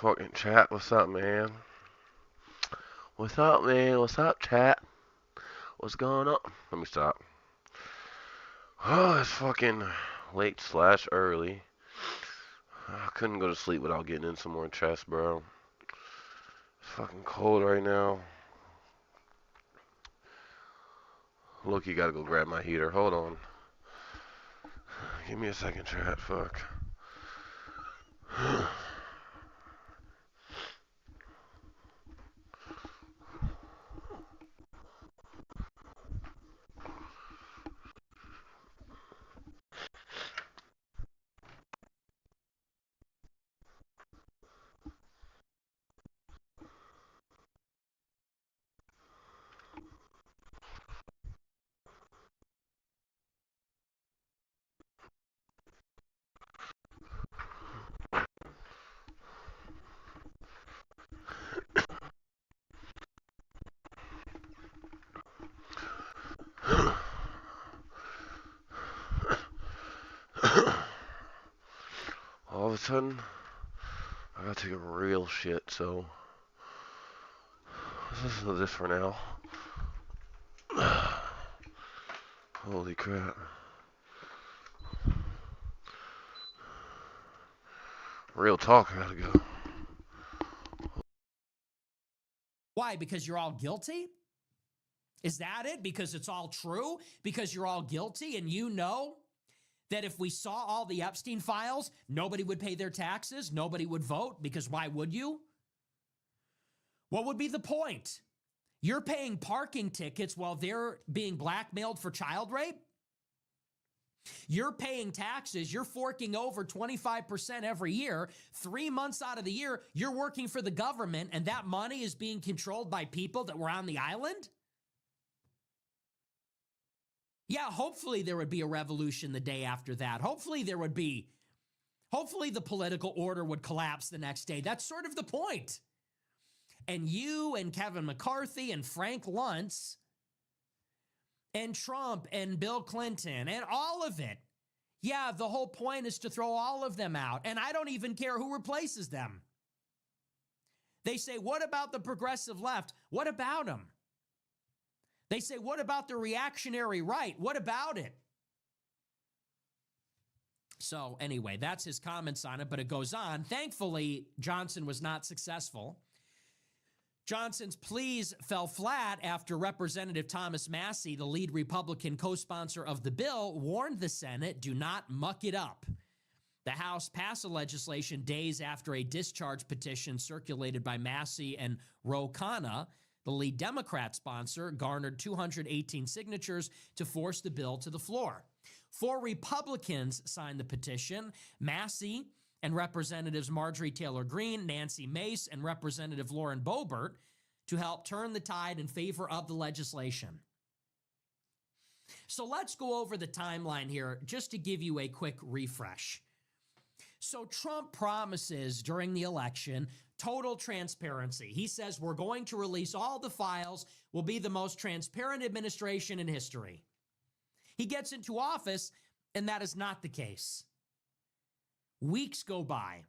Fucking chat, what's up, man? What's up, man? What's up, chat? What's going on? Let me stop. Oh, it's fucking late slash early. I couldn't go to sleep without getting in some more chess, bro. It's fucking cold right now. Look, you gotta go grab my heater. Hold on. Give me a second, chat. Fuck. All of a sudden, I gotta take a real shit, so let's listen to this for now. Holy crap. Real talk, I gotta go. Why? Because you're all guilty? Is that it? Because it's all true? Because you're all guilty and you know that if we saw all the Epstein files, nobody would pay their taxes, nobody would vote, because why would you? What would be the point? You're paying parking tickets while they're being blackmailed for child rape? You're paying taxes, you're forking over 25% every year. 3 months out of the year, you're working for the government, and that money is being controlled by people that were on the island? Yeah, hopefully there would be a revolution the day after that. Hopefully the political order would collapse the next day. That's sort of the point. And you and Kevin McCarthy and Frank Luntz and Trump and Bill Clinton and all of it. Yeah, the whole point is to throw all of them out. And I don't even care who replaces them. They say, what about the progressive left? What about them? They say, what about the reactionary right? What about it? So anyway, that's his comments on it, but it goes on. Thankfully, Johnson was not successful. Johnson's pleas fell flat after Representative Thomas Massie, the lead Republican co-sponsor of the bill, warned the Senate, do not muck it up. The House passed the legislation days after a discharge petition circulated by Massie and Ro Khanna, the lead Democrat sponsor, garnered 218 signatures to force the bill to the floor. 4 Republicans signed the petition: Massie and Representatives Marjorie Taylor Greene, Nancy Mace, and Representative Lauren Boebert, to help turn the tide in favor of the legislation. So let's go over the timeline here just to give you a quick refresh. So Trump promises during the election total transparency. He says we're going to release all the files, we'll be the most transparent administration in history. He gets into office, and that is not the case. Weeks go by,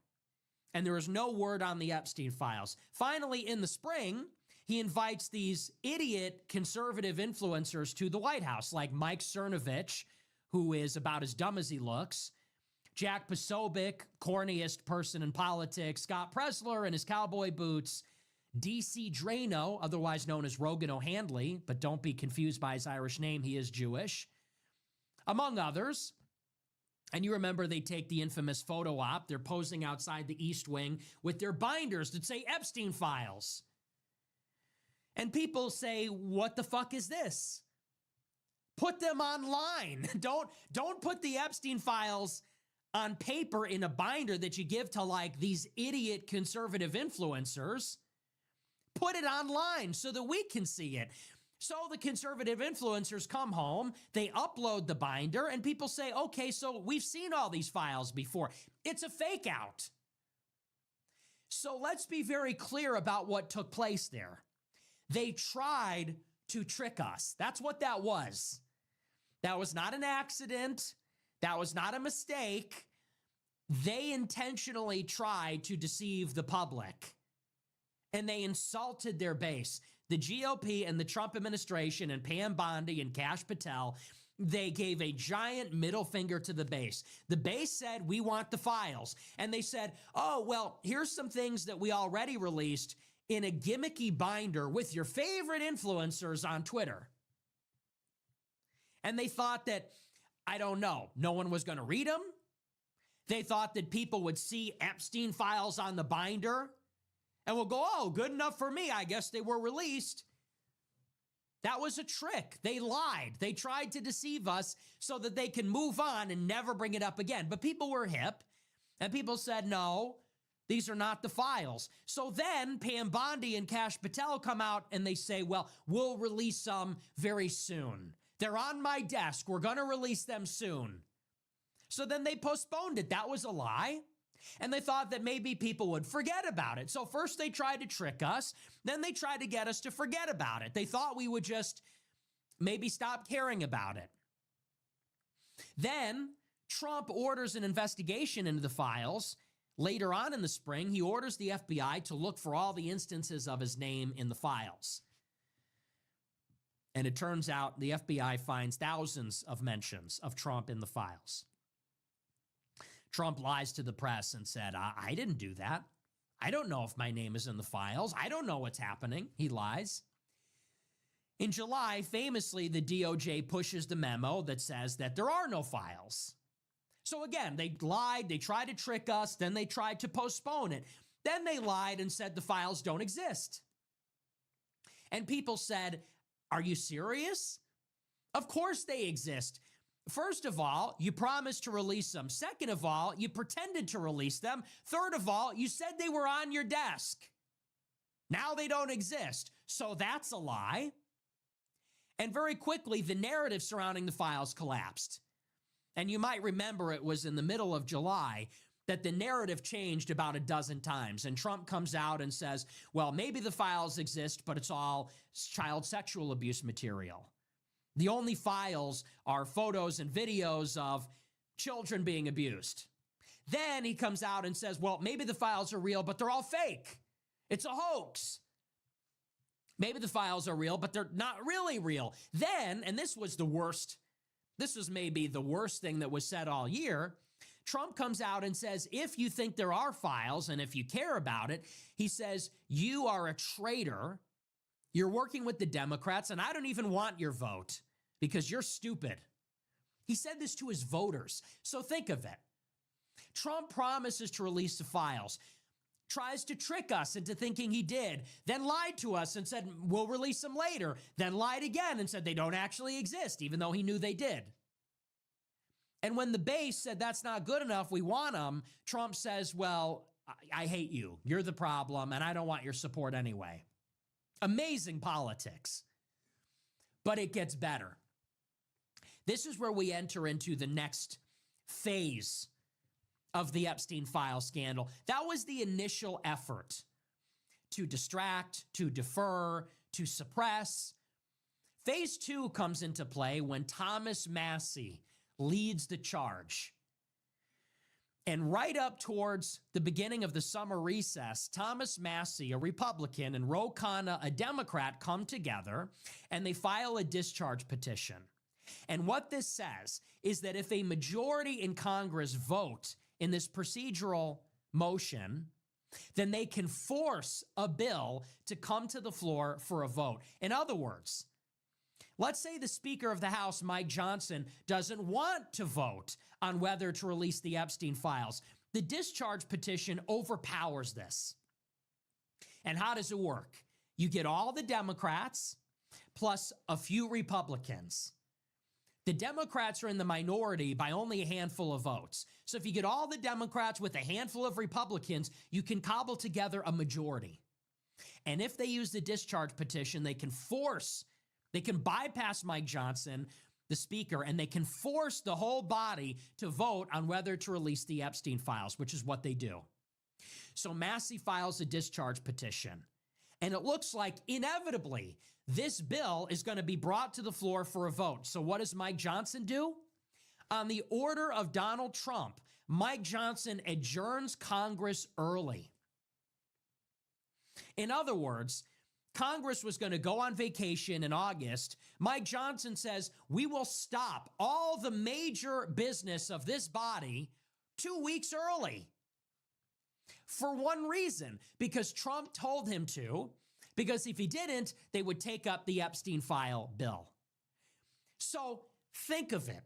and there is no word on the Epstein files. Finally, in the spring, he invites these idiot conservative influencers to the White House, like Mike Cernovich, who is about as dumb as he looks, Jack Posobiec, corniest person in politics, Scott Presler in his cowboy boots, D.C. Drano, otherwise known as Rogan O'Handley, but don't be confused by his Irish name, he is Jewish, among others. And you remember they take the infamous photo op. They're posing outside the East Wing with their binders that say Epstein files. And people say, what the fuck is this? Put them online. Don't put the Epstein files on paper in a binder that you give to like these idiot conservative influencers. Put it online so that we can see it. So the conservative influencers come home, they upload the binder, and people say, okay, so we've seen all these files before. It's a fake out. So let's be very clear about what took place there. They tried to trick us. That's what that was. That was not an accident. That was not a mistake. They intentionally tried to deceive the public, and they insulted their base. The GOP and the Trump administration and Pam Bondi and Kash Patel, they gave a giant middle finger to the base. The base said, we want the files. And they said, oh, well, here's some things that we already released in a gimmicky binder with your favorite influencers on Twitter. And they thought that, I don't know, no one was going to read them. They thought that people would see Epstein files on the binder and will go, oh, good enough for me. I guess they were released. That was a trick. They lied. They tried to deceive us so that they can move on and never bring it up again. But people were hip, and people said, no, these are not the files. So then Pam Bondi and Kash Patel come out and they say, well, we'll release some very soon. They're on my desk. We're going to release them soon. So then they postponed it. That was a lie. And they thought that maybe people would forget about it. So first they tried to trick us. Then they tried to get us to forget about it. They thought we would just maybe stop caring about it. Then Trump orders an investigation into the files. Later on in the spring, he orders the FBI to look for all the instances of his name in the files. And it turns out the FBI finds thousands of mentions of Trump in the files. Trump lies to the press and said, I didn't do that. I don't know if my name is in the files. I don't know what's happening. He lies. In July, famously, the DOJ pushes the memo that says that there are no files. So again, they lied, they tried to trick us, then they tried to postpone it. Then they lied and said the files don't exist. And people said, are you serious? Of course they exist. First of all, you promised to release them. Second of all, you pretended to release them. Third of all, you said they were on your desk. Now they don't exist. So that's a lie. And very quickly, the narrative surrounding the files collapsed. And you might remember it was in the middle of July that the narrative changed about a dozen times. And Trump comes out and says, well, maybe the files exist, but it's all child sexual abuse material. The only files are photos and videos of children being abused. Then he comes out and says, well, maybe the files are real, but they're all fake. It's a hoax. Maybe the files are real, but they're not really real. Then, and this was the worst, this was maybe the worst thing that was said all year, Trump comes out and says, if you think there are files and if you care about it, he says, you are a traitor. You're working with the Democrats, and I don't even want your vote because you're stupid. He said this to his voters. So think of it. Trump promises to release the files, tries to trick us into thinking he did, then lied to us and said, we'll release them later, then lied again and said they don't actually exist, even though he knew they did. And when the base said that's not good enough, we want them, Trump says, well, I hate you. You're the problem, and I don't want your support anyway. Amazing politics. But it gets better. This is where we enter into the next phase of the Epstein file scandal. That was the initial effort to distract, to defer, to suppress. Phase 2 comes into play when Thomas Massie leads the charge. And right up towards the beginning of the summer recess, Thomas Massie, a Republican, and Ro Khanna, a Democrat, come together and they file a discharge petition. And what this says is that if a majority in Congress vote in this procedural motion, then they can force a bill to come to the floor for a vote. In other words, let's say the Speaker of the House, Mike Johnson, doesn't want to vote on whether to release the Epstein files. The discharge petition overpowers this. And how does it work? You get all the Democrats plus a few Republicans. The Democrats are in the minority by only a handful of votes. So if you get all the Democrats with a handful of Republicans, you can cobble together a majority. And if they use the discharge petition, they can bypass Mike Johnson, the Speaker, and they can force the whole body to vote on whether to release the Epstein files, which is what they do. So Massie files a discharge petition. And it looks like inevitably this bill is going to be brought to the floor for a vote. So what does Mike Johnson do? On the order of Donald Trump, Mike Johnson adjourns Congress early. In other words, Congress was going to go on vacation in August. Mike Johnson says, we will stop all the major business of this body 2 weeks early. For one reason, because Trump told him to, because if he didn't, they would take up the Epstein file bill. So think of it.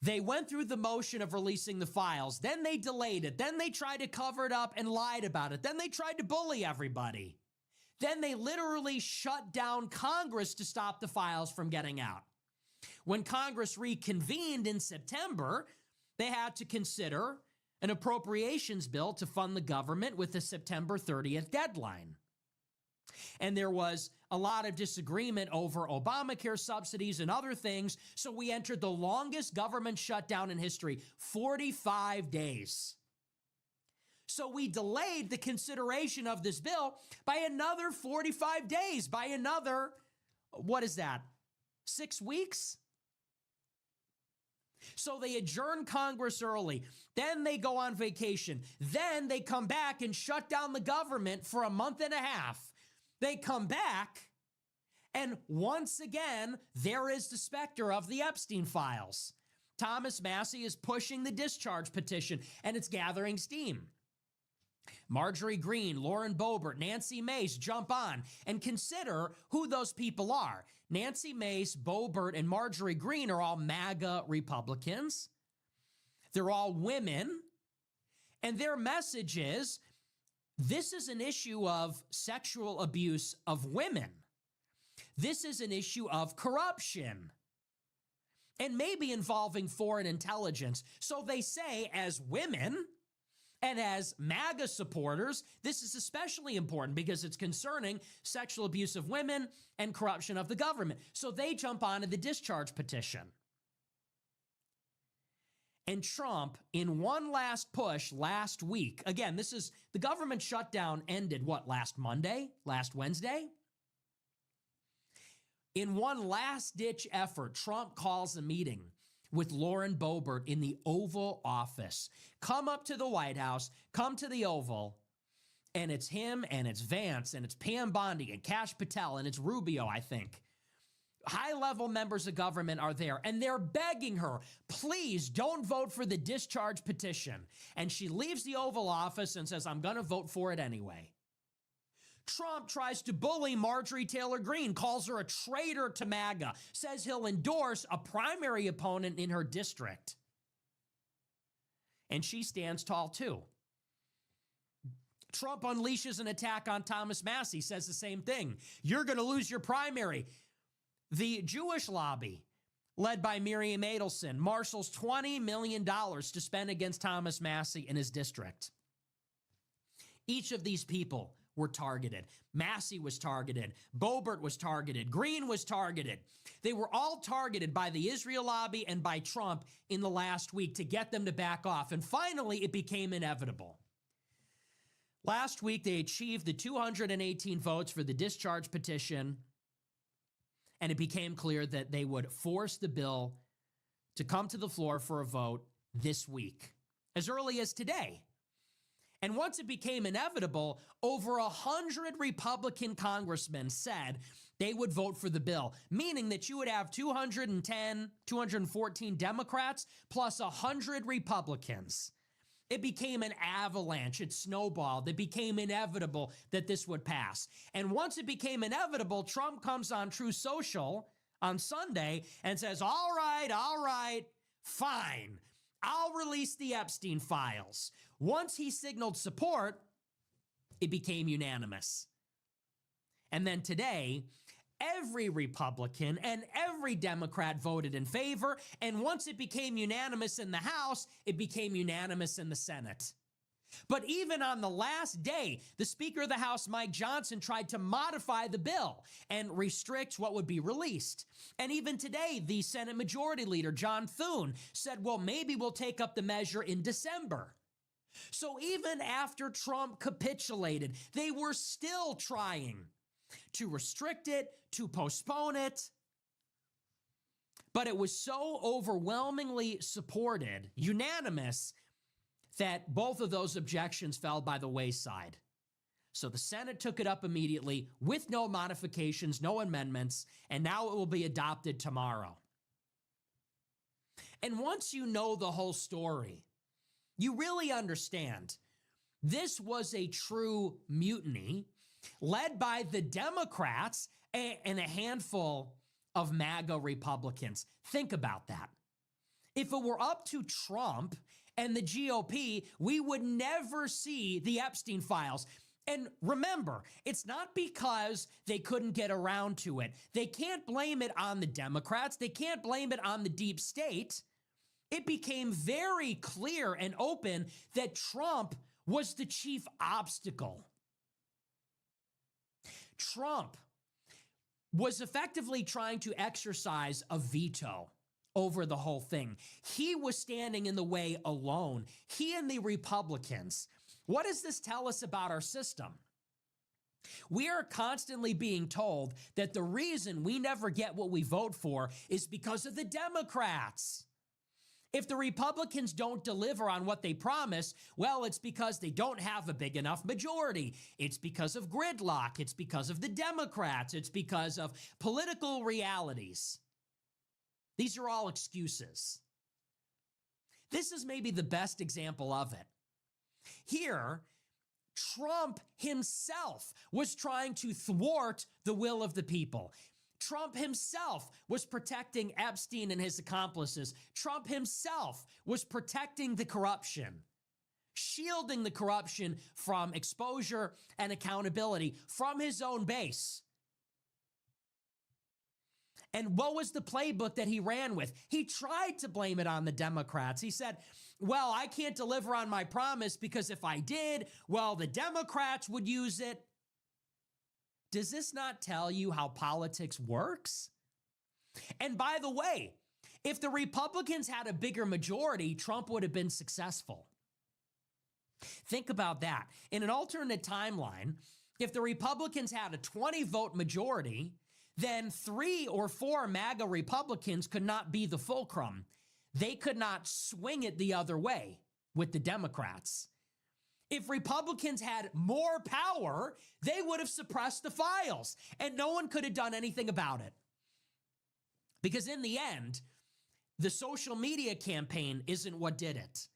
They went through the motion of releasing the files. Then they delayed it. Then they tried to cover it up and lied about it. Then they tried to bully everybody. Then they literally shut down Congress to stop the files from getting out. When Congress reconvened in September, they had to consider an appropriations bill to fund the government with a September 30th deadline. And there was a lot of disagreement over Obamacare subsidies and other things, so we entered the longest government shutdown in history, 45 days. So we delayed the consideration of this bill by another 45 days, by another, what is that, 6 weeks? So they adjourn Congress early. Then they go on vacation. Then they come back and shut down the government for a month and a half. They come back, and once again, there is the specter of the Epstein files. Thomas Massie is pushing the discharge petition, and it's gathering steam. Marjorie Greene, Lauren Boebert, Nancy Mace jump on and consider who those people are. Nancy Mace, Boebert, and Marjorie Greene are all MAGA Republicans. They're all women, and their message is, this is an issue of sexual abuse of women. This is an issue of corruption and maybe involving foreign intelligence. So they say, as women and as MAGA supporters, this is especially important because it's concerning sexual abuse of women and corruption of the government. So they jump onto the discharge petition. And Trump, in one last push last week, again, this is, the government shutdown ended, what, last Monday? Last Wednesday? In one last-ditch effort, Trump calls a meeting with Lauren Boebert in the Oval Office. Come up to the White House, come to the Oval, and it's him, and it's Vance, and it's Pam Bondi, and Kash Patel, and it's Rubio, I think. High-level members of government are there, and they're begging her, please don't vote for the discharge petition. And she leaves the Oval Office and says, I'm going to vote for it anyway. Trump tries to bully Marjorie Taylor Greene, calls her a traitor to MAGA, says he'll endorse a primary opponent in her district. And she stands tall, too. Trump unleashes an attack on Thomas Massie, says the same thing. You're going to lose your primary. The Jewish lobby, led by Miriam Adelson, marshals $20 million to spend against Thomas Massie in his district. Each of these people were targeted. Massie was targeted. Boebert was targeted. Greene was targeted. They were all targeted by the Israel lobby and by Trump in the last week to get them to back off. And finally, it became inevitable. Last week, they achieved the 218 votes for the discharge petition, and it became clear that they would force the bill to come to the floor for a vote this week, as early as today. And once it became inevitable, over 100 Republican congressmen said they would vote for the bill, meaning that you would have 210, 214 Democrats plus 100 Republicans. It became an avalanche. It snowballed. It became inevitable that this would pass. And once it became inevitable, Trump comes on True Social on Sunday and says, all right, fine. I'll release the Epstein files. Once he signaled support, it became unanimous. And then today, every Republican and every Democrat voted in favor, and once it became unanimous in the House, it became unanimous in the Senate. But even on the last day, the Speaker of the House, Mike Johnson, tried to modify the bill and restrict what would be released. And even today, the Senate Majority Leader, John Thune, said, well, maybe we'll take up the measure in December. So even after Trump capitulated, they were still trying to restrict it, to postpone it. But it was so overwhelmingly supported, unanimous, that both of those objections fell by the wayside. So the Senate took it up immediately with no modifications, no amendments, and now it will be adopted tomorrow. And once you know the whole story, you really understand this was a true mutiny led by the Democrats and a handful of MAGA Republicans. Think about that. If it were up to Trump and the GOP, we would never see the Epstein files. And remember, it's not because they couldn't get around to it. They can't blame it on the Democrats. They can't blame it on the deep state. It became very clear and open that Trump was the chief obstacle. Trump was effectively trying to exercise a veto over the whole thing. He was standing in the way alone. He and the Republicans. What does this tell us about our system? We are constantly being told that the reason we never get what we vote for is because of the Democrats. If the Republicans don't deliver on what they promise, well, it's because they don't have a big enough majority. It's because of gridlock. It's because of the Democrats. It's because of political realities. These are all excuses. This is maybe the best example of it. Here, Trump himself was trying to thwart the will of the people. Trump himself was protecting Epstein and his accomplices. Trump himself was protecting the corruption, shielding the corruption from exposure and accountability from his own base. And what was the playbook that he ran with? He tried to blame it on the Democrats. He said, well, I can't deliver on my promise because if I did, well, the Democrats would use it. Does this not tell you how politics works? And by the way, if the Republicans had a bigger majority, Trump would have been successful. Think about that. In an alternate timeline, if the Republicans had a 20-vote majority, then 3 or 4 MAGA Republicans could not be the fulcrum. They could not swing it the other way with the Democrats. If Republicans had more power, they would have suppressed the files, and no one could have done anything about it. Because in the end, the social media campaign isn't what did it.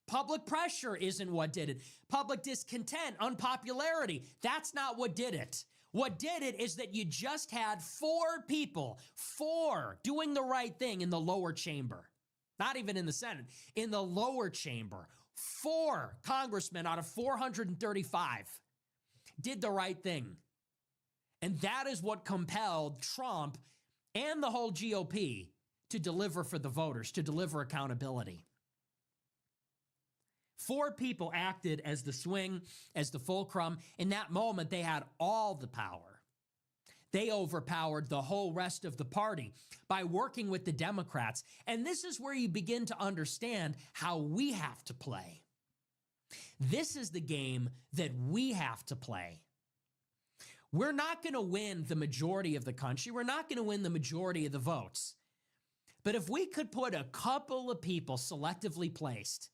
Public pressure isn't what did it. Public discontent, unpopularity, that's not what did it. What did it is that you just had 4 people, 4 doing the right thing in the lower chamber. Not even in the Senate, in the lower chamber. 4 congressmen out of 435 did the right thing. And that is what compelled Trump and the whole GOP to deliver for the voters, to deliver accountability. 4 people acted as the swing, as the fulcrum. In that moment, they had all the power. They overpowered the whole rest of the party by working with the Democrats. And this is where you begin to understand how we have to play. This is the game that we have to play. We're not going to win the majority of the country. We're not going to win the majority of the votes. But if we could put a couple of people selectively placed,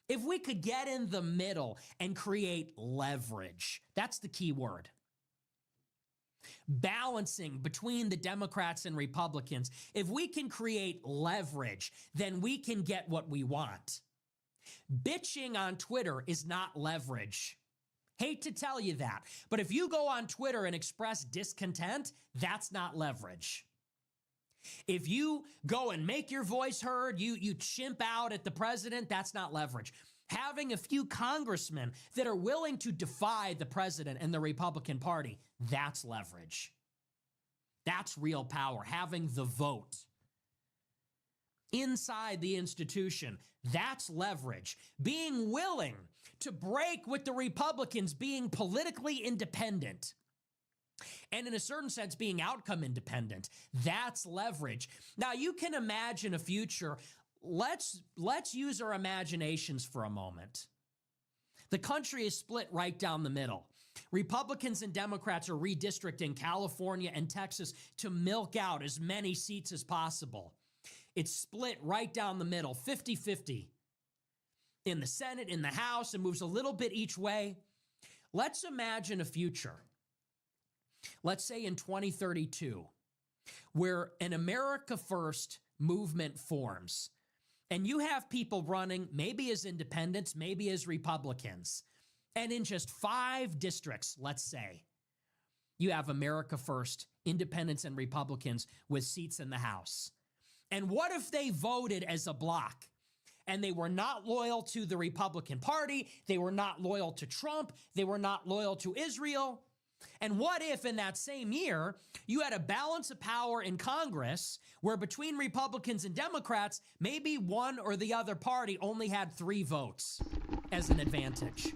if we could get in the middle and create leverage, that's the key word. Balancing between the Democrats and Republicans, if we can create leverage, then we can get what we want. Bitching on Twitter is not leverage. Hate to tell you that, but if you go on Twitter and express discontent, that's not leverage. If you go and make your voice heard, you chimp out at the president, that's not leverage. Having a few congressmen that are willing to defy the president and the Republican Party, that's leverage. That's real power, having the vote. Inside the institution, that's leverage. Being willing to break with the Republicans, being politically independent, and in a certain sense, being outcome independent, that's leverage. Now, you can imagine a future. Let's use our imaginations for a moment. The country is split right down the middle. Republicans and Democrats are redistricting California and Texas to milk out as many seats as possible. It's split right down the middle, 50-50. In the Senate, in the House, it moves a little bit each way. Let's imagine a future, let's say in 2032, where an America First movement forms. And you have people running, maybe as independents, maybe as Republicans. And in just 5 districts, let's say, you have America First, independents and Republicans with seats in the House. And what if they voted as a block and they were not loyal to the Republican Party, they were not loyal to Trump, they were not loyal to Israel? And what if in that same year, you had a balance of power in Congress where between Republicans and Democrats, maybe one or the other party only had 3 votes as an advantage?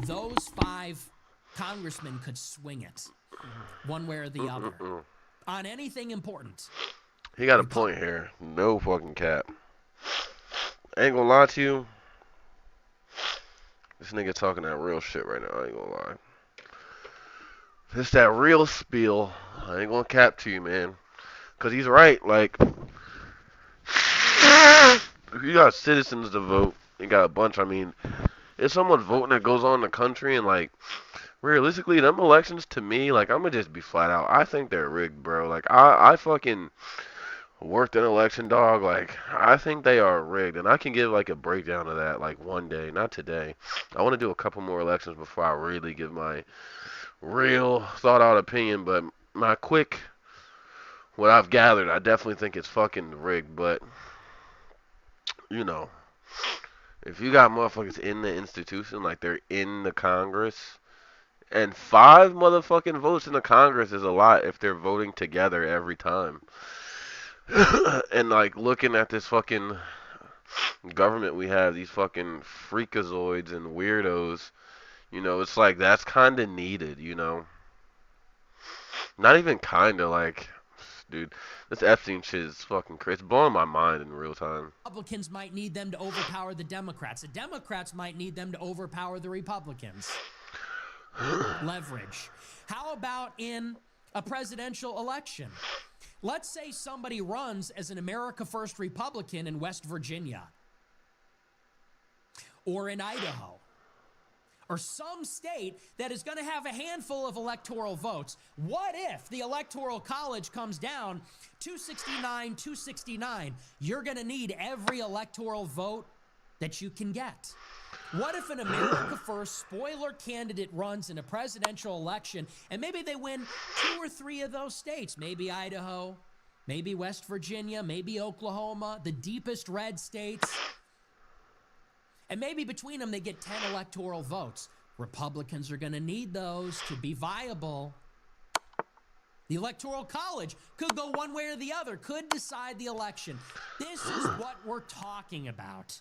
Those 5 congressmen could swing it one way or the other on anything important. He got a point here. No fucking cap. Ain't gonna lie to you. This nigga talking that real shit right now. I ain't gonna lie. It's that real spiel. I ain't gonna cap to you, man. Cause he's right. Like, if you got citizens to vote, you got a bunch. I mean, if someone's voting that goes on in the country, and like, realistically, them elections to me, like, I'm gonna just be flat out. I think they're rigged, bro. Like, I fucking worked an election, dog. Like, I think they are rigged, and I can give like a breakdown of that like one day, not today. I want to do a couple more elections before I really give my real thought out opinion, but my quick, what I've gathered, I definitely think it's fucking rigged. But you know, if you got motherfuckers in the institution, like they're in the Congress, and 5 motherfucking votes in the Congress is a lot if they're voting together every time. And like looking at this fucking government we have, these fucking freakazoids and weirdos, you know, it's like that's kind of needed, you know. Not even kind of, like, dude, this Epstein shit is fucking crazy. It's blowing my mind in real time. Republicans might need them to overpower the Democrats. The Democrats might need them to overpower the Republicans. Leverage. How about in a presidential election? Let's say somebody runs as an America First Republican in West Virginia or in Idaho or some state that is going to have a handful of electoral votes. What if the Electoral College comes down 269? You're going to need every electoral vote that you can get. What if an America First spoiler candidate runs in a presidential election and maybe they win 2 or 3 of those states? Maybe Idaho, maybe West Virginia, maybe Oklahoma, the deepest red states. And maybe between them they get 10 electoral votes. Republicans are going to need those to be viable. The Electoral College could go one way or the other, could decide the election. This is what we're talking about.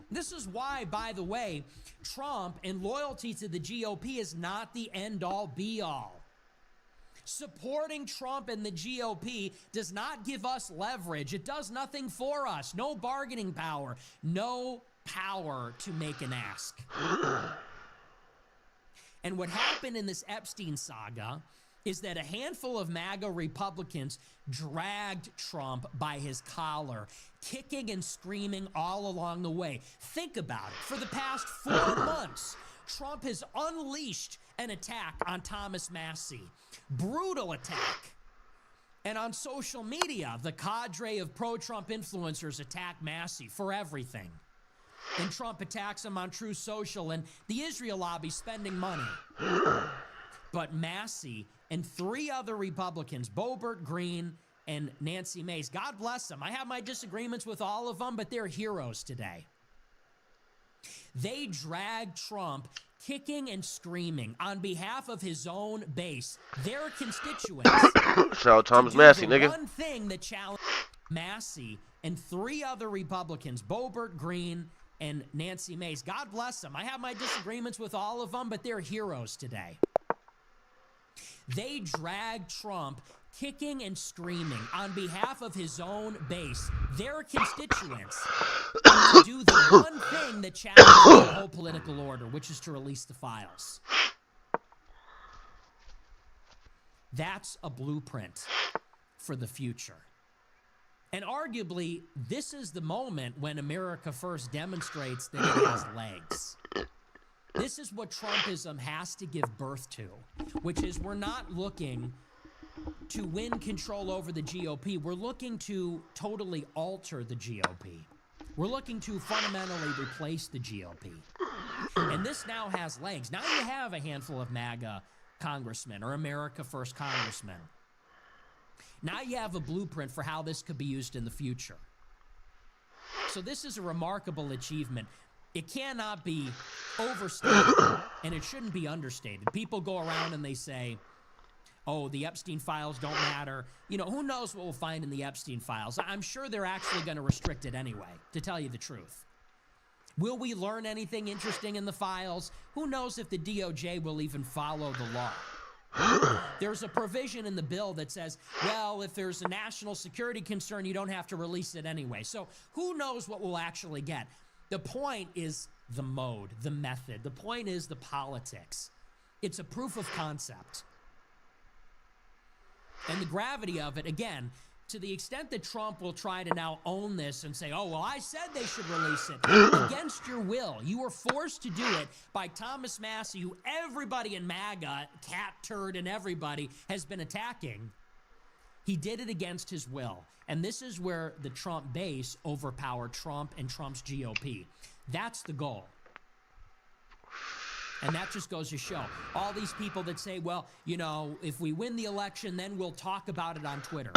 This is why, by the way, Trump and loyalty to the GOP is not the end-all, be-all. Supporting Trump and the GOP does not give us leverage. It does nothing for us. No bargaining power. No power to make an ask. And what happened in this Epstein saga is that a handful of MAGA Republicans dragged Trump by his collar, kicking and screaming all along the way. Think about it. For the past 4 months, Trump has unleashed an attack on Thomas Massie. Brutal attack. And on social media, the cadre of pro-Trump influencers attack Massie for everything. And Trump attacks him on True Social, and the Israel lobby spending money. But Massie and 3 other Republicans, Boebert, Green, and Nancy Mace, God bless them. I have my disagreements with all of them, but they're heroes today. They dragged Trump kicking and screaming on behalf of his own base, their constituents. Shout out Thomas Massie, nigga. One thing that challenged Massie and 3 other Republicans, Boebert, Green, and Nancy Mace. God bless them. I have my disagreements with all of them, but they're heroes today. They dragged Trump kicking and screaming on behalf of his own base, their constituents, to do the one thing that challenges the whole political order, which is to release the files. That's a blueprint for the future. And arguably, this is the moment when America First demonstrates that it has legs. This is what Trumpism has to give birth to, which is we're not looking to win control over the GOP. We're looking to totally alter the GOP. We're looking to fundamentally replace the GOP. And this now has legs. Now you have a handful of MAGA congressmen or America First congressmen. Now you have a blueprint for how this could be used in the future. So this is a remarkable achievement. It cannot be overstated, and it shouldn't be understated. People go around and they say, oh, the Epstein files don't matter. You know, who knows what we'll find in the Epstein files? I'm sure they're actually going to restrict it anyway, to tell you the truth. Will we learn anything interesting in the files? Who knows if the DOJ will even follow the law? There's a provision in the bill that says, well, if there's a national security concern, you don't have to release it anyway. So who knows what we'll actually get? The point is the mode, the method. The point is the politics. It's a proof of concept. And the gravity of it, again, to the extent that Trump will try to now own this and say, oh, well, I said they should release it against your will. You were forced to do it by Thomas Massie, who everybody in MAGA, Cat Turd and everybody has been attacking. He did it against his will. And this is where the Trump base overpowered Trump and Trump's GOP. That's the goal. And that just goes to show all these people that say, well, you know, if we win the election, then we'll talk about it on Twitter.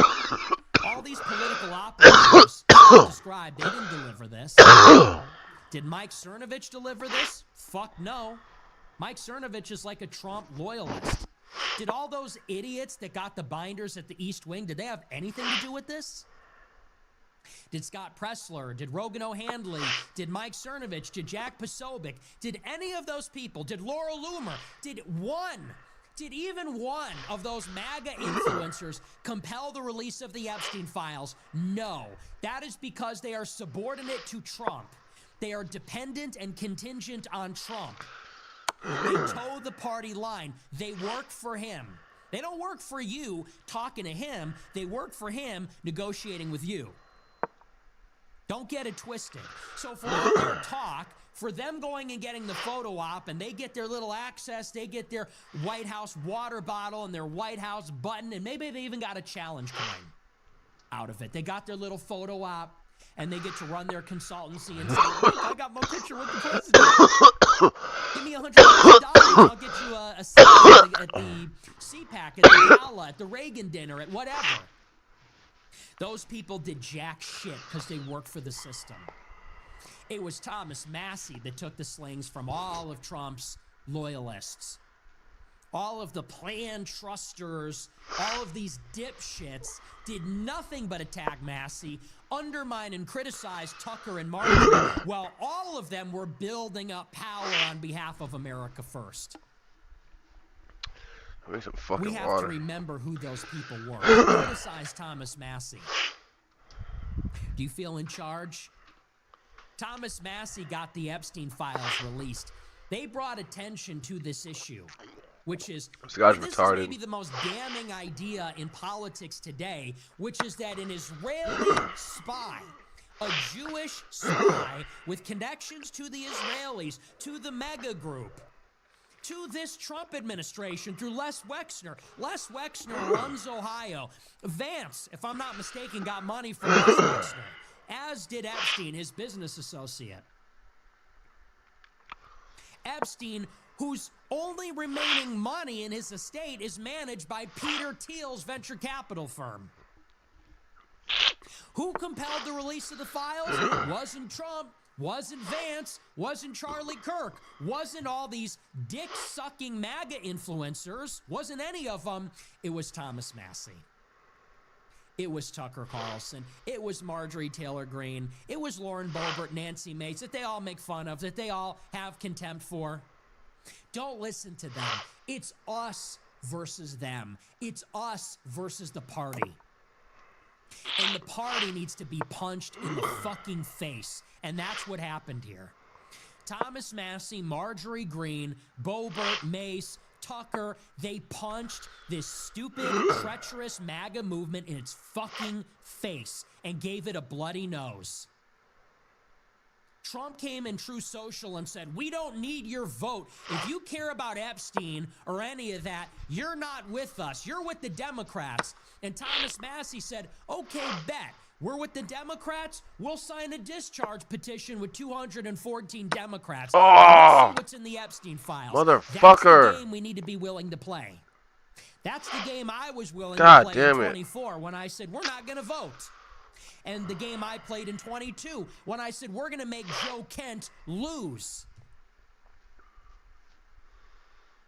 All these political operators described, they didn't deliver this. Did Mike Cernovich deliver this? Fuck no. Mike Cernovich is like a Trump loyalist. Did all those idiots that got the binders at the East Wing, did they have anything to do with this? Did Scott Pressler, did Rogan O'Handley, did Mike Cernovich, did Jack Posobiec, did any of those people, did Laura Loomer, did even one of those MAGA influencers compel the release of the Epstein files? No. That is because they are subordinate to Trump. They are dependent and contingent on Trump. They toe the party line. They work for him. They don't work for you talking to him. They work for him negotiating with you. Don't get it twisted. So for all their talk, for them going and getting the photo op, and they get their little access, they get their White House water bottle and their White House button, and maybe they even got a challenge coin out of it. They got their little photo op, and they get to run their consultancy and say, I got my picture with the president. Give me $100,000. I'll get you a seat at the CPAC, at the gala, at the Reagan dinner, at whatever. Those people did jack shit because they work for the system. It was Thomas Massie that took the slings from all of Trump's loyalists. All of the planned trusters, all of these dipshits did nothing but attack Massie, undermine and criticize Tucker and Marjorie, while all of them were building up power on behalf of America First. We have to remember who those people were. Criticize Thomas Massie. Do you feel in charge? Thomas Massie got the Epstein files released. They brought attention to this issue, which is, this is maybe the most damning idea in politics today, which is that an Israeli spy, a Jewish spy with connections to the Israelis, to the mega group, to this Trump administration through Les Wexner. Les Wexner runs Ohio. Vance, if I'm not mistaken, got money from Les Wexner, as did Epstein, his business associate. Epstein, whose only remaining money in his estate is managed by Peter Thiel's venture capital firm. Who compelled the release of the files? Wasn't Trump. Wasn't Vance, wasn't Charlie Kirk, wasn't all these dick-sucking MAGA influencers, wasn't any of them. It was Thomas Massie. It was Tucker Carlson. It was Marjorie Taylor Greene. It was Lauren Boebert, Nancy Mace, that they all make fun of, that they all have contempt for. Don't listen to them. It's us versus them. It's us versus the party. And the party needs to be punched in the fucking face. And that's what happened here. Thomas Massie, Marjorie Greene, Boebert, Mace, Tucker, they punched this stupid, treacherous MAGA movement in its fucking face and gave it a bloody nose. Trump came in True Social and said, we don't need your vote. If you care about Epstein or any of that, you're not with us. You're with the Democrats. And Thomas Massie said, okay, bet. We're with the Democrats. We'll sign a discharge petition with 214 Democrats. Oh, let's see what's in the Epstein files. motherfucker. That's the game we need to be willing to play. That's the game I was willing to play in 24 when I said, we're not going to vote. And the game I played in 22 when I said, we're going to make Joe Kent lose.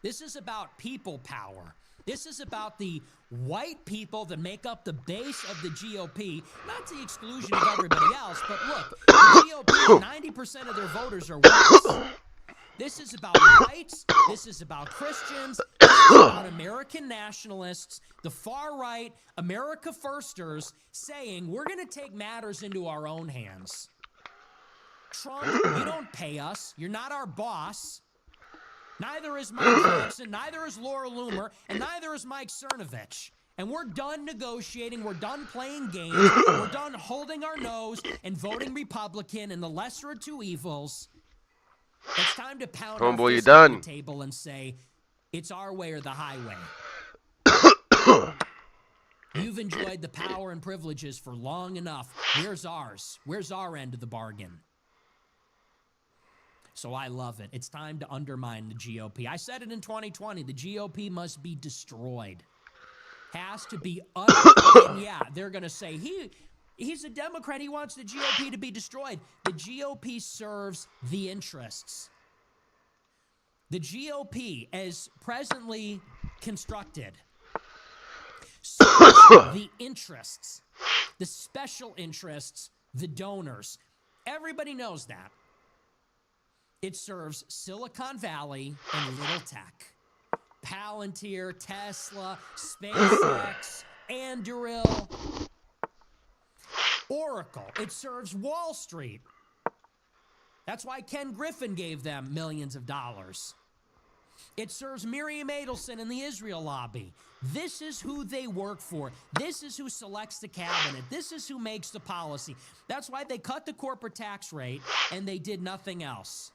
This is about people power. This is about the white people that make up the base of the GOP, not to the exclusion of everybody else, but look, the GOP, 90% of their voters are whites. This is about whites. This is about Christians. This is about American nationalists, the far right, America Firsters, saying we're going to take matters into our own hands. Trump, you don't pay us. You're not our boss. Neither is Mike Johnson, neither is Laura Loomer, and neither is Mike Cernovich. And we're done negotiating. We're done playing games. We're done holding our nose and voting Republican and the lesser of two evils. It's time to pound our fist on the table and say, it's our way or the highway. You've enjoyed the power and privileges for long enough. Where's ours? Where's our end of the bargain? So I love it. It's time to undermine the GOP. I said it in 2020. The GOP must be destroyed. Has to be and yeah, they're going to say, he's a Democrat. He wants the GOP to be destroyed. The GOP serves the interests. The GOP, as presently constructed, serves the interests, the special interests, the donors. Everybody knows that. It serves Silicon Valley and Little Tech. Palantir, Tesla, SpaceX, Anduril, Oracle. It serves Wall Street. That's why Ken Griffin gave them millions of dollars. It serves Miriam Adelson and the Israel lobby. This is who they work for. This is who selects the cabinet. This is who makes the policy. That's why they cut the corporate tax rate and they did nothing else.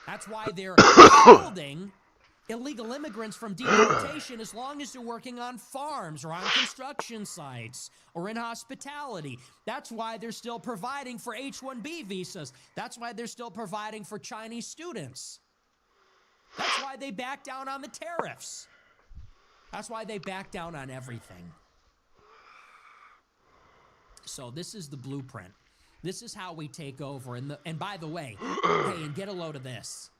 That's why they're holding illegal immigrants from deportation as long as they're working on farms or on construction sites or in hospitality. That's why they're still providing for H-1B visas. That's why they're still providing for Chinese students. That's why they back down on the tariffs. That's why they back down on everything. So this is the blueprint. This is how we take over. And by the way, hey, and get a load of this.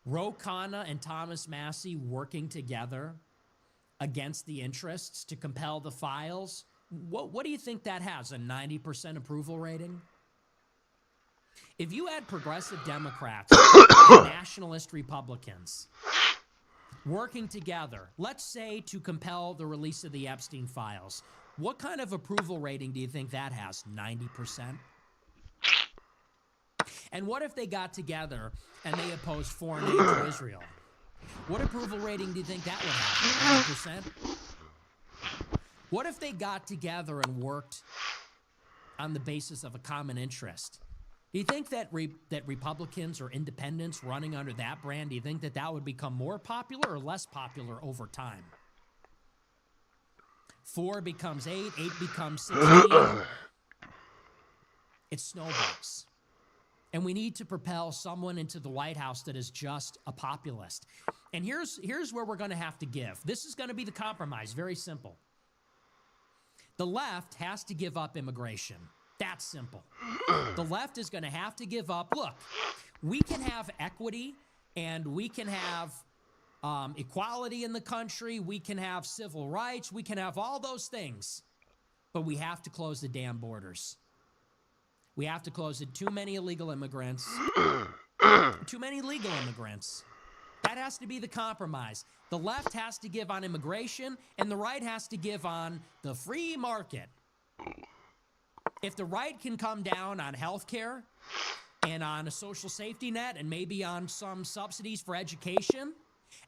Ro Khanna and Thomas Massie working together against the interests to compel the files. What do you think that has, a 90% approval rating? If you had progressive Democrats and nationalist Republicans working together, let's say to compel the release of the Epstein files, what kind of approval rating do you think that has? 90%? And what if they got together and they opposed foreign aid to Israel? What approval rating do you think that would have? 90%? What if they got together and worked on the basis of a common interest? Do you think that that Republicans or independents running under that brand, do you think that that would become more popular or less popular over time? 4 becomes 8, 8 becomes 16. It snowballs. And we need to propel someone into the White House that is just a populist. And here's where we're going to have to give. This is going to be the compromise. Very simple. The left has to give up immigration. That's simple. The left is going to have to give up. Look, we can have equity and we can have equality in the country. We can have civil rights. We can have all those things. But we have to close the damn borders. We have to close it. Too many illegal immigrants. Too many legal immigrants. That has to be the compromise. The left has to give on immigration, and the right has to give on the free market. If the right can come down on health care, and on a social safety net and maybe on some subsidies for education.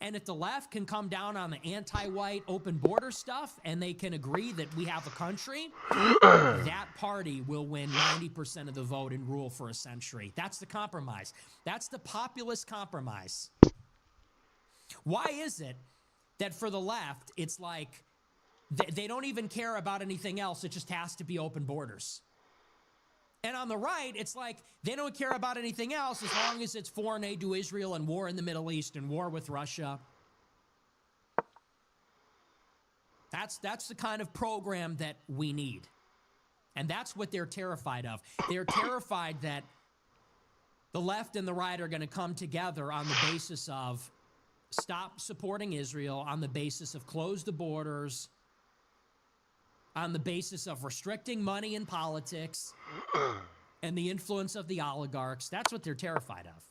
And if the left can come down on the anti-white open border stuff and they can agree that we have a country, that party will win 90% of the vote and rule for a century. That's the compromise. That's the populist compromise. Why is it that for the left, it's like they don't even care about anything else? It just has to be open borders. And on the right, it's like they don't care about anything else as long as it's foreign aid to Israel and war in the Middle East and war with Russia. That's the kind of program that we need. And that's what they're terrified of. They're terrified that the left and the right are going to come together on the basis of stop supporting Israel, on the basis of close the borders, on the basis of restricting money in politics and the influence of the oligarchs. That's what they're terrified of.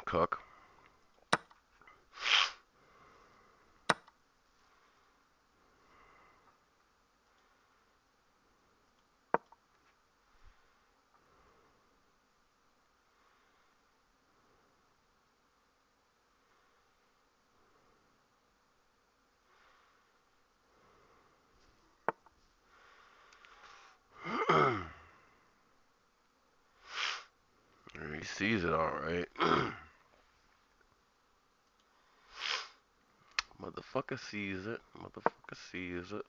Cook. He sees it all right. Motherfucker sees it. Motherfucker sees it.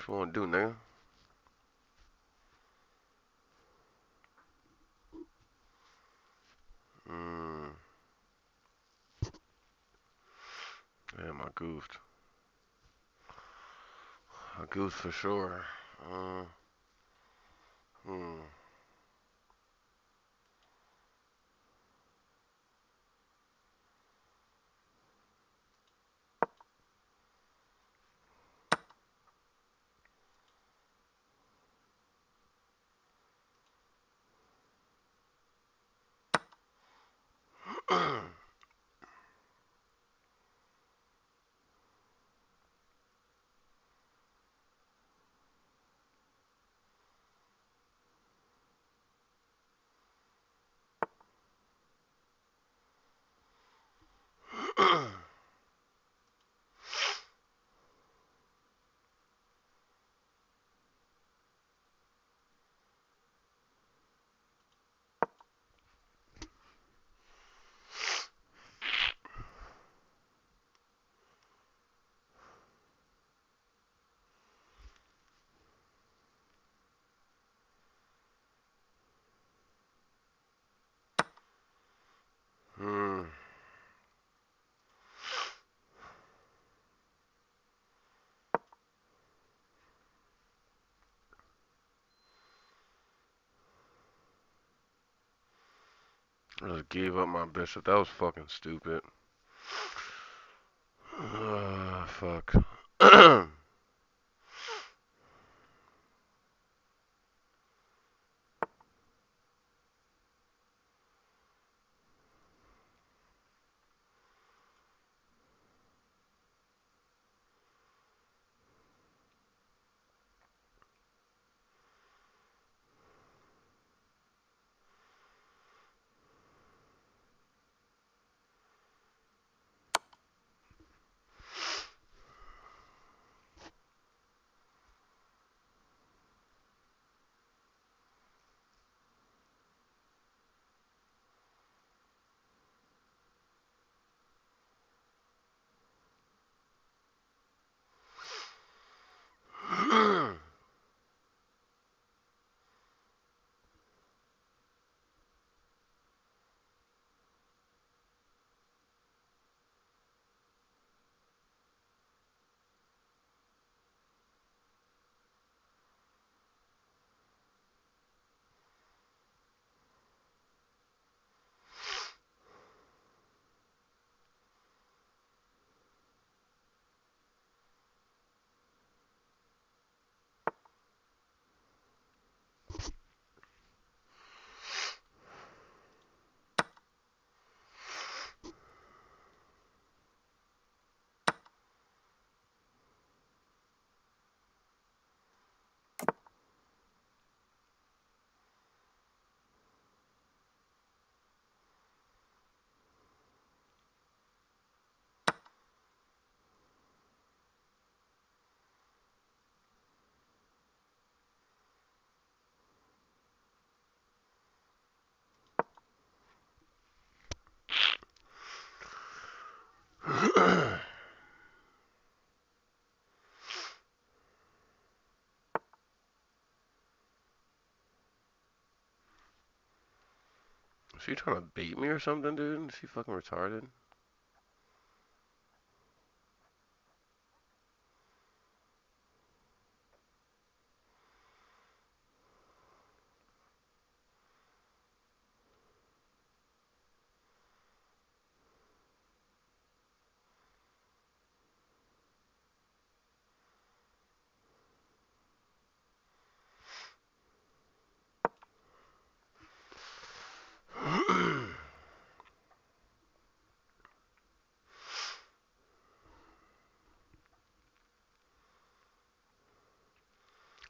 you want to do, nigga? Mm. Damn, I goofed. I goofed for sure. Uh, hmm. Hmm. I just gave up my bishop. That was fucking stupid. Fuck. Is she trying to bait me or something, dude? Is she fucking retarded?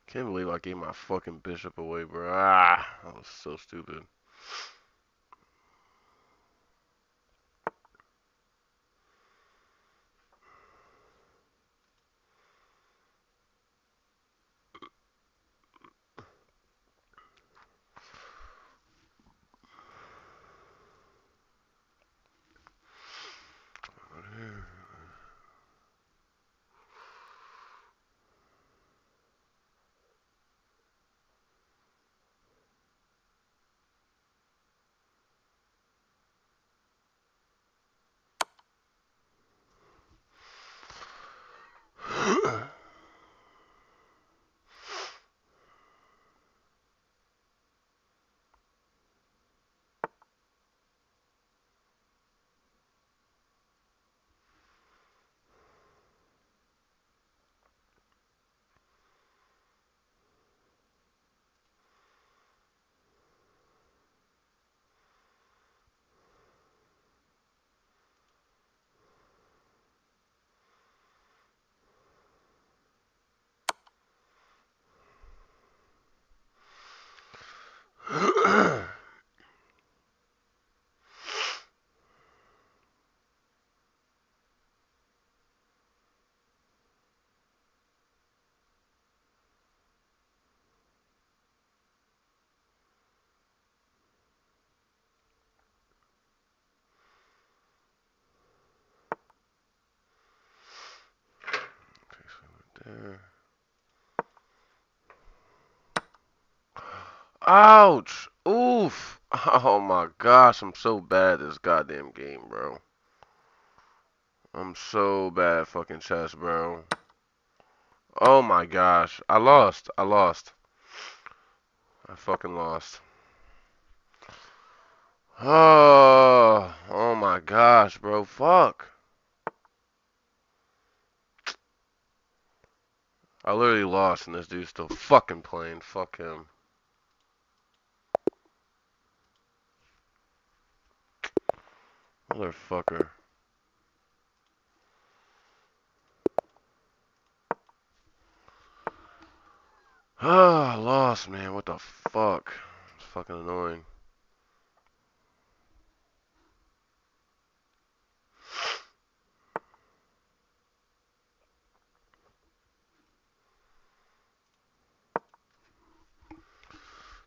Can't believe I gave my fucking bishop away, bro. Ah, that was so stupid. Ouch! Oof! Oh my gosh, I'm so bad at this goddamn game, bro. I'm so bad at fucking chess, bro. Oh my gosh. I lost. I lost. I fucking lost. Oh my gosh, bro. Fuck. I literally lost and this dude's still fucking playing. Fuck him. Motherfucker. Ah, I lost, man. What the fuck? It's fucking annoying.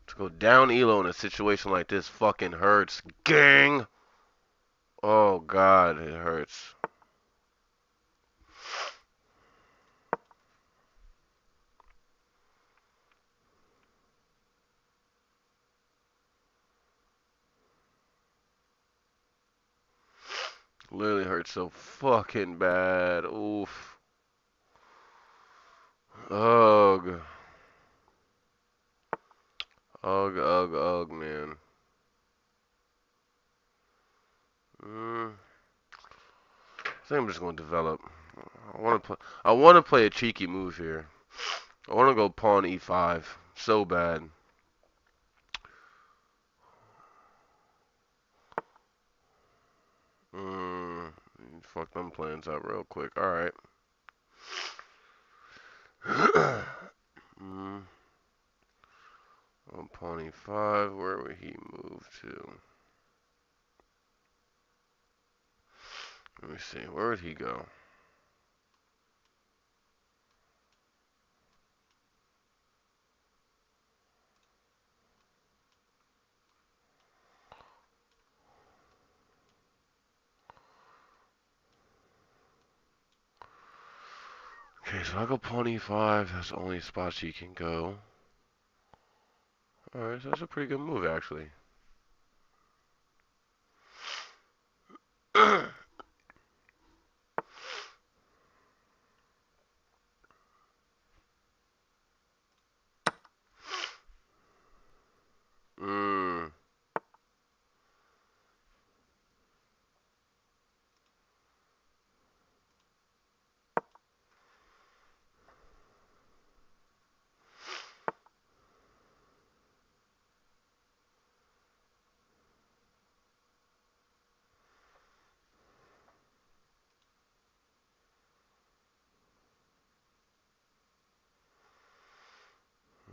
To go down elo in a situation like this fucking hurts. Gang! Oh god, it hurts. Literally hurts so fucking bad. Oof. Ugh. Ugh, ugh, ugh, man. I think I'm just gonna develop. I want to play a cheeky move here. I want to go pawn e5 so bad. Mm, fuck them plans up real quick. All right. mm, on pawn e5. Where would he move to? Let me see. Where would he go? Okay, so I go pawn e5. That's the only spot he can go. All right, so that's a pretty good move actually. mm.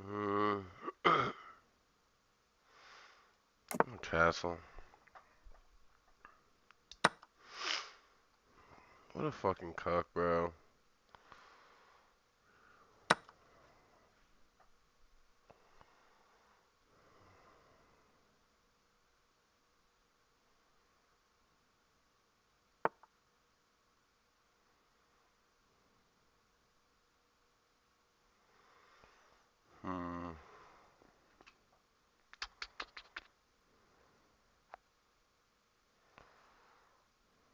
Mm. Castle. What a fucking cuck, bro. Hmm.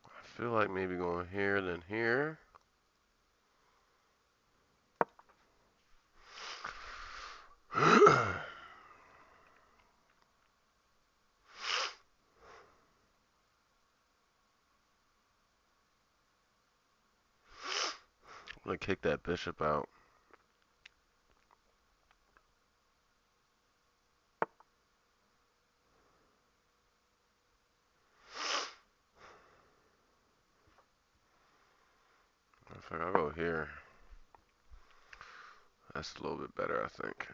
I feel like maybe going here, then here. I'm gonna kick that bishop out. I think I'll go here. That's a little bit better, I think.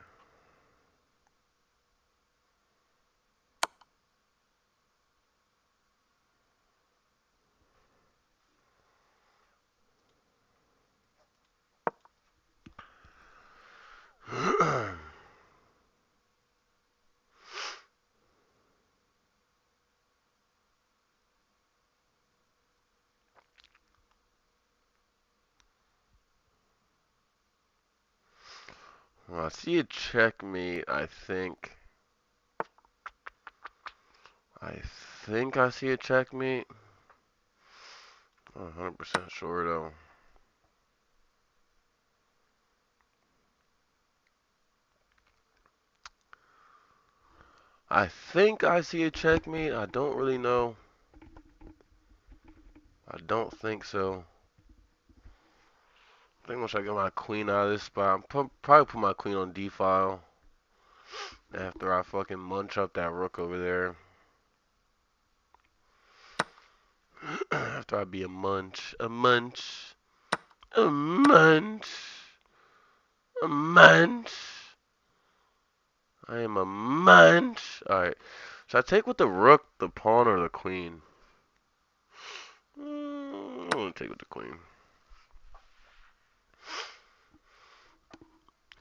Well, I see a checkmate, I think. I see a checkmate. I'm 100% sure though. I think I see a checkmate. I don't really know. I don't think so. I think once I get my queen out of this spot, probably put my queen on d-file after I fucking munch up that rook over there. After I be a munch, a munch, a munch, a munch. I am a munch. Alright. Should I take with the rook, the pawn, or the queen? I'm gonna take with the queen.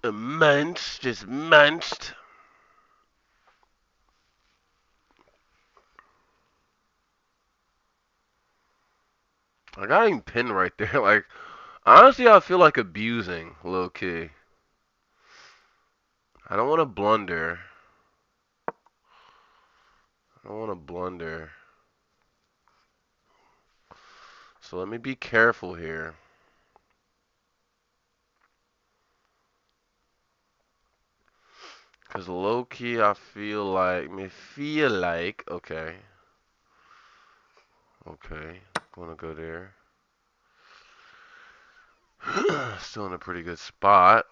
A munch, just munched. I got him pinned right there. Like, honestly, I feel like abusing, low key. I don't want to blunder. I don't want to blunder. So let me be careful here. Because low key, I feel like, okay. Okay. Gonna go there. Still in a pretty good spot.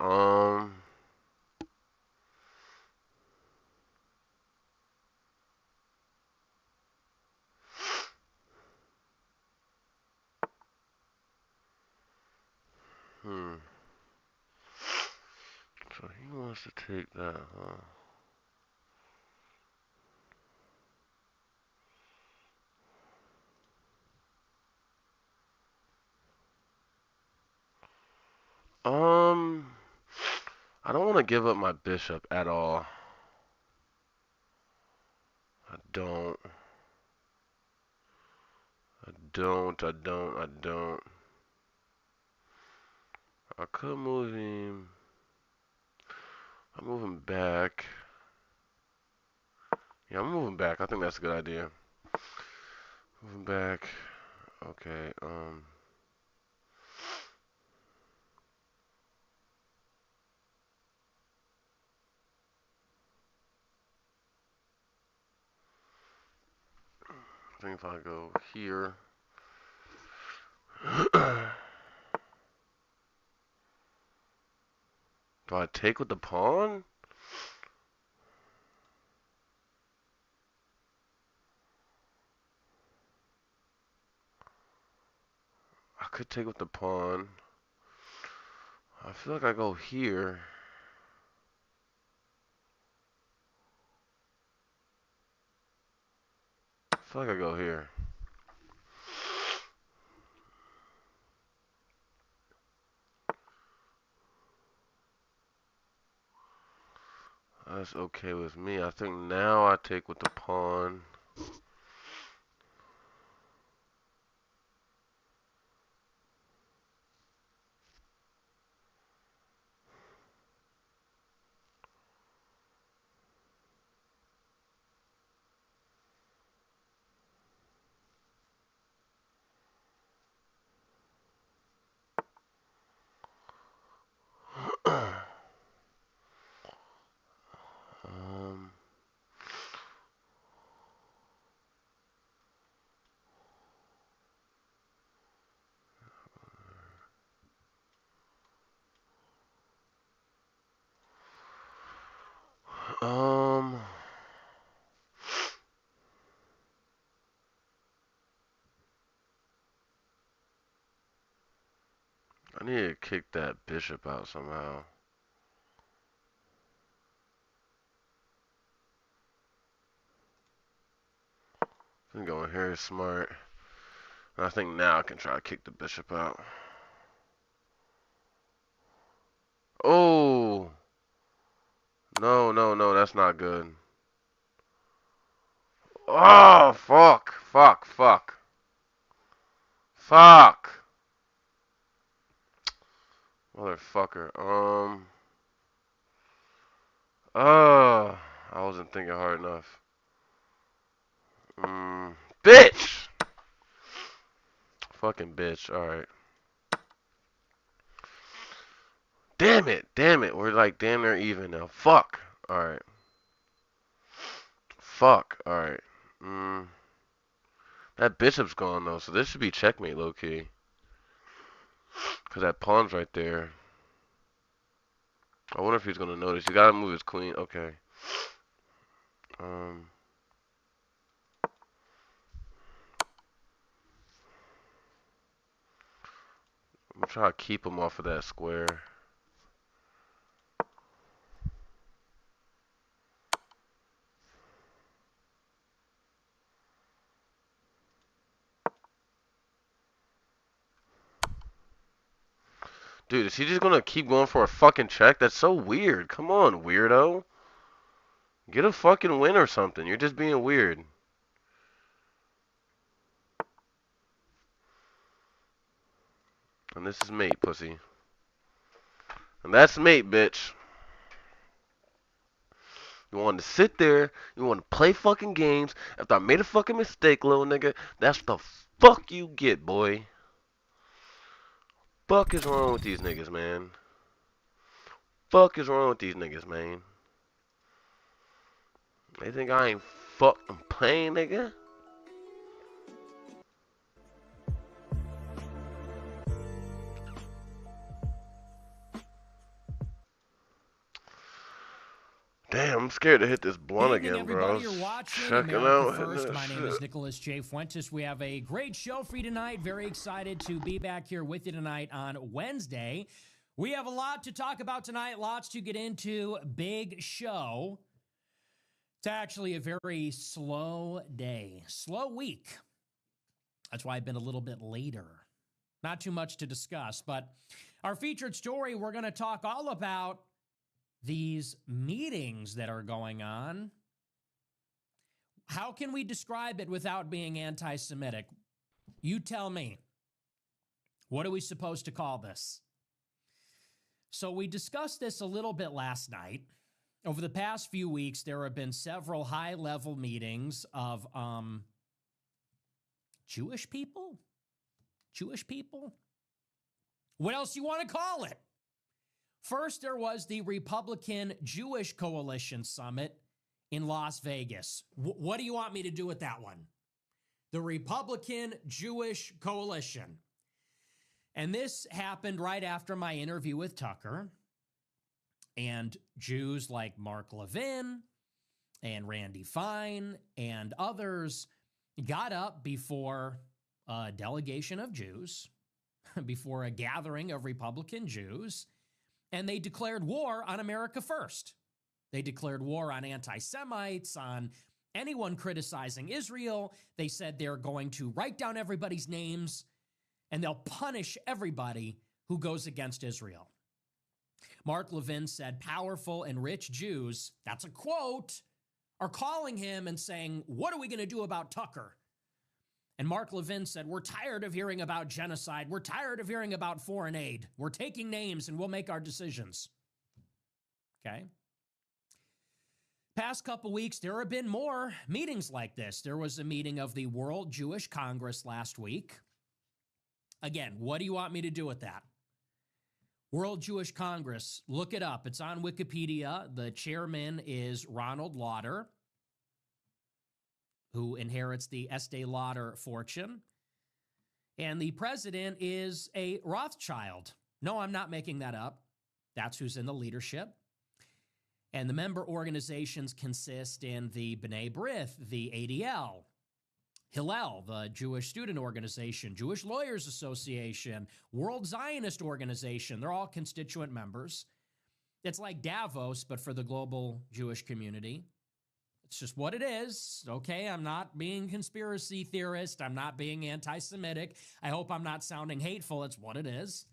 Hmm. So he wants to take that, huh? Um, I don't want to give up my bishop at all. I don't. I don't. I could move him. I'm moving back. Yeah, I'm moving back. I think that's a good idea. Moving back. Okay, I think if I go here. Do I take with the pawn? I could take with the pawn. I feel like I go here. I feel like I go here. That's okay with me. I think now I take with the pawn. um, um, I need to kick that bishop out somehow. I think going here is smart. And I think now I can try to kick the bishop out. Oh! No, no, no, that's not good. Oh, fuck, fuck, fuck. Fuck! Motherfucker. Oh, I wasn't thinking hard enough. Bitch! Fucking bitch. Alright. Damn it. Damn it. We're like damn near even now. Fuck. Alright. Fuck. Alright. That bishop's gone though, so this should be checkmate low key. Cause that pawn's right there. I wonder if he's gonna notice. You gotta move his queen. Okay. I'm gonna try to keep him off of that square. Dude, is he just gonna keep going for a fucking check? That's so weird. Come on, weirdo. Get a fucking win or something. You're just being weird. And this is mate, pussy. And that's mate, bitch. You want to sit there, you want to play fucking games. After I made a fucking mistake, little nigga, that's the fuck you get, boy. Fuck is wrong with these niggas, man? Fuck is wrong with these niggas, man? They think I ain't fucking playing, nigga? Damn, I'm scared to hit this blunt Good evening, again, bro. everybody. You're watching Checking America out, hitting First. that My name shit. is Nicholas J. Fuentes. We have a great show for you tonight. Very excited to be back here with you tonight on Wednesday. We have a lot to talk about tonight, lots to get into. Big show. It's actually a very slow day, slow week. That's why I've been a little bit later. Not too much to discuss, but our featured story, we're going to talk all about these meetings that are going on. How can we describe it without being anti-Semitic? You tell me. What are we supposed to call this? So we discussed this a little bit last night. Over the past few weeks, there have been several high-level meetings of Jewish people? Jewish people? What else you want to call it? First, there was the Republican Jewish Coalition Summit in Las Vegas. What do you want me to do with that one? The Republican Jewish Coalition. And this happened right after my interview with Tucker. And Jews like Mark Levin and Randy Fine and others got up before a delegation of Jews, before a gathering of Republican Jews, and they declared war on America First. They declared war on anti-Semites, on anyone criticizing Israel. They said they're going to write down everybody's names and they'll punish everybody who goes against Israel. Mark Levin said powerful and rich Jews, that's a quote, are calling him and saying, what are we going to do about Tucker? And Mark Levin said, we're tired of hearing about genocide. We're tired of hearing about foreign aid. We're taking names and we'll make our decisions. Okay. Past couple weeks, there have been more meetings like this. There was a meeting of the World Jewish Congress last week. Again, what do you want me to do with that? World Jewish Congress, look it up. It's on Wikipedia. The chairman is Ronald Lauder, who inherits the Estee Lauder fortune. And the president is a Rothschild. No, I'm not making that up. That's who's in the leadership. And the member organizations consist in the B'nai B'rith, the ADL, Hillel, the Jewish Student Organization, Jewish Lawyers Association, World Zionist Organization. They're all constituent members. It's like Davos, but for the global Jewish community. It's just what it is, okay? I'm not being conspiracy theorist. I'm not being anti-Semitic. I hope I'm not sounding hateful. It's what it is.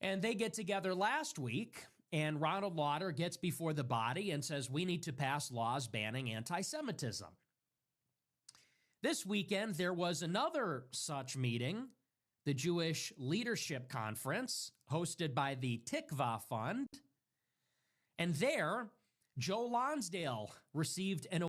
And they get together last week, and Ronald Lauder gets before the body and says, we need to pass laws banning anti-Semitism. This weekend, there was another such meeting, the Jewish Leadership Conference, hosted by the Tikva Fund. And there, Joe Lonsdale received an